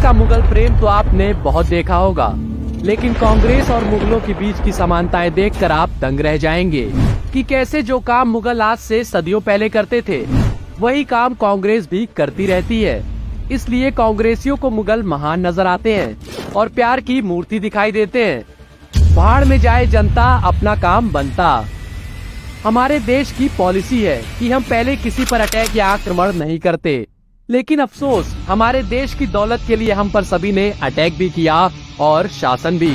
का मुगल प्रेम तो आपने बहुत देखा होगा, लेकिन कांग्रेस और मुगलों के बीच की समानताएं देखकर आप दंग रह जाएंगे कि कैसे जो काम मुगल आज से सदियों पहले करते थे वही काम कांग्रेस भी करती रहती है। इसलिए कांग्रेसियों को मुगल महान नजर आते हैं और प्यार की मूर्ति दिखाई देते हैं। भाड़ में जाए जनता, अपना काम बनता। हमारे देश की पॉलिसी है कि हम पहले किसी पर अटैक या आक्रमण नहीं करते, लेकिन अफसोस हमारे देश की दौलत के लिए हम पर सभी ने अटैक भी किया और शासन भी।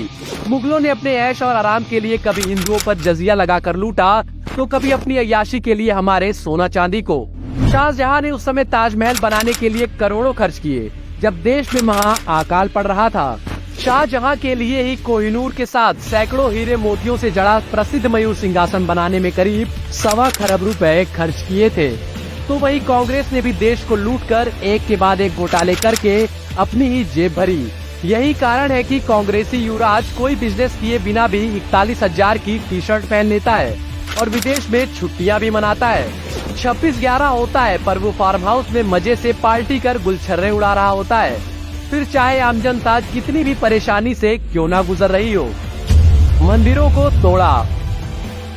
मुगलों ने अपने ऐश और आराम के लिए कभी हिंदुओं पर जजिया लगाकर लूटा, तो कभी अपनी अय्याशी के लिए हमारे सोना चांदी को। शाहजहां ने उस समय ताजमहल बनाने के लिए करोड़ों खर्च किए, जब देश में महा अकाल पड़ रहा था। शाहजहां के लिए ही कोहिनूर के साथ सैकड़ों हीरे मोतियों से जड़ा प्रसिद्ध मयूर सिंहासन बनाने में करीब 1.25 खरब रुपए खर्च किए थे। तो वही कांग्रेस ने भी देश को लूटकर एक के बाद एक घोटाले करके अपनी ही जेब भरी। यही कारण है कि कांग्रेसी युवराज कोई बिजनेस किए बिना भी 41,000 की टी शर्ट पहन लेता है और विदेश में छुट्टियां भी मनाता है। 26/11 होता है पर वो फार्म हाउस में मजे से पार्टी कर गुलछर्रे उड़ा रहा होता है, फिर चाहे आम जनता कितनी भी परेशानी से क्यों ना गुजर रही हो। मंदिरों को तोड़ा।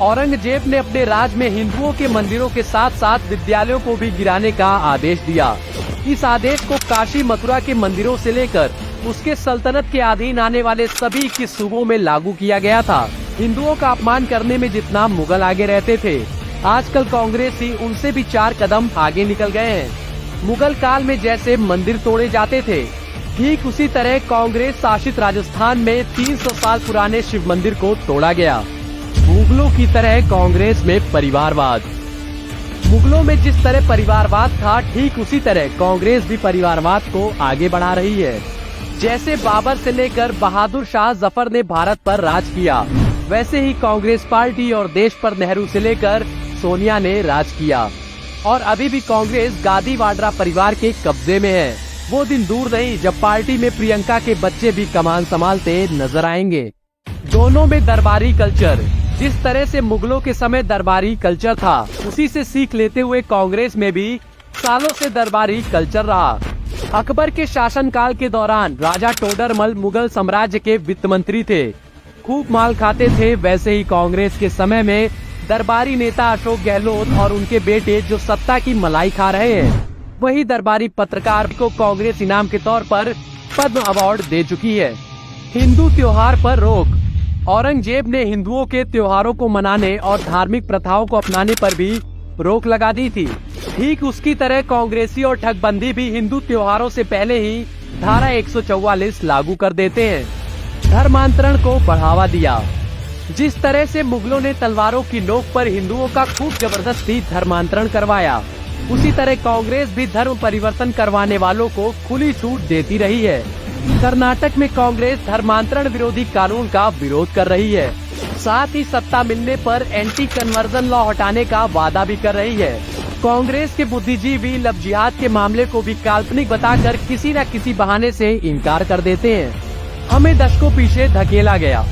औरंगजेब ने अपने राज में हिंदुओं के मंदिरों के साथ साथ विद्यालयों को भी गिराने का आदेश दिया। इस आदेश को काशी मथुरा के मंदिरों से लेकर उसके सल्तनत के अधीन आने वाले सभी 21 सूबों में लागू किया गया था। हिंदुओं का अपमान करने में जितना मुगल आगे रहते थे, आजकल कांग्रेसी उनसे भी 4 कदम आगे निकल गए हैं। मुगल काल में जैसे मंदिर तोड़े जाते थे, ठीक उसी तरह कांग्रेस शासित राजस्थान में 300 साल पुराने शिव मंदिर को तोड़ा गया। मुगलों की तरह कांग्रेस में परिवारवाद। मुगलों में जिस तरह परिवारवाद था, ठीक उसी तरह कांग्रेस भी परिवारवाद को आगे बढ़ा रही है। जैसे बाबर से लेकर बहादुर शाह जफर ने भारत पर राज किया, वैसे ही कांग्रेस पार्टी और देश पर नेहरू से लेकर सोनिया ने राज किया। और अभी भी कांग्रेस गादी वाड्रा परिवार के कब्जे में है। वो दिन दूर नहीं जब पार्टी में प्रियंका के बच्चे भी कमान संभालते नजर आएंगे। दोनों में दरबारी कल्चर। जिस तरह से मुगलों के समय दरबारी कल्चर था, उसी से सीख लेते हुए कांग्रेस में भी सालों से दरबारी कल्चर रहा। अकबर के शासनकाल के दौरान राजा टोडरमल मुगल साम्राज्य के वित्त मंत्री थे, खूब माल खाते थे। वैसे ही कांग्रेस के समय में दरबारी नेता अशोक गहलोत और उनके बेटे जो सत्ता की मलाई खा रहे हैं, वही दरबारी पत्रकार को कांग्रेस इनाम के तौर पर पद्म अवार्ड दे चुकी है। हिंदू त्योहार पर रोक। औरंगजेब ने हिंदुओं के त्योहारों को मनाने और धार्मिक प्रथाओं को अपनाने पर भी रोक लगा दी थी। ठीक उसकी तरह कांग्रेसी और ठगबंदी भी हिंदू त्योहारों से पहले ही धारा 144 लागू कर देते हैं। धर्मांतरण को बढ़ावा दिया। जिस तरह से मुगलों ने तलवारों की नोक पर हिंदुओं का खूब जबरदस्ती धर्मांतरण करवाया, उसी तरह कांग्रेस भी धर्म परिवर्तन करवाने वालों को खुली छूट देती रही है। कर्नाटक में कांग्रेस धर्मांतरण विरोधी कानून का विरोध कर रही है, साथ ही सत्ता मिलने पर एंटी कन्वर्जन लॉ हटाने का वादा भी कर रही है। कांग्रेस के बुद्धिजीवी लव जिहाद के मामले को भी काल्पनिक बताकर किसी न किसी बहाने से इनकार कर देते हैं। हमें दशकों पीछे धकेला गया।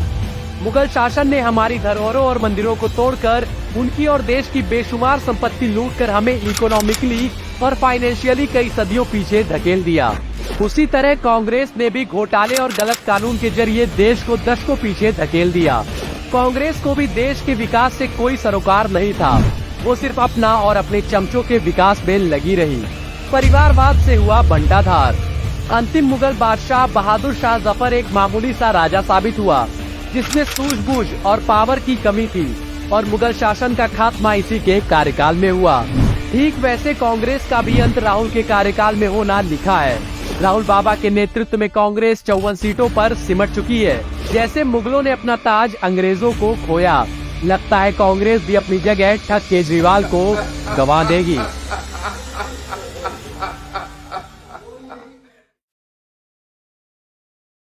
मुगल शासन ने हमारी धरोहरों और मंदिरों को तोड़कर उनकी और देश की बेशुमार संपत्ति लूटकर हमें इकोनॉमिकली और फाइनेंशियली कई सदियों पीछे धकेल दिया। उसी तरह कांग्रेस ने भी घोटाले और गलत कानून के जरिए देश को दशकों पीछे धकेल दिया। कांग्रेस को भी देश के विकास से कोई सरोकार नहीं था, वो सिर्फ अपना और अपने चमचों के विकास में लगी रही। परिवारवाद से हुआ बंटाधार। अंतिम मुगल बादशाह बहादुर शाह जफर एक मामूली सा राजा साबित हुआ, जिसमें सूझबूझ और पावर की कमी थी, और मुगल शासन का खात्मा इसी के कार्यकाल में हुआ। ठीक वैसे कांग्रेस का भी अंत राहुल के कार्यकाल में होना लिखा है। राहुल बाबा के नेतृत्व में कांग्रेस 54 सीटों पर सिमट चुकी है। जैसे मुगलों ने अपना ताज अंग्रेजों को खोया, लगता है कांग्रेस भी अपनी जगह ठग केजरीवाल को गंवा देगी।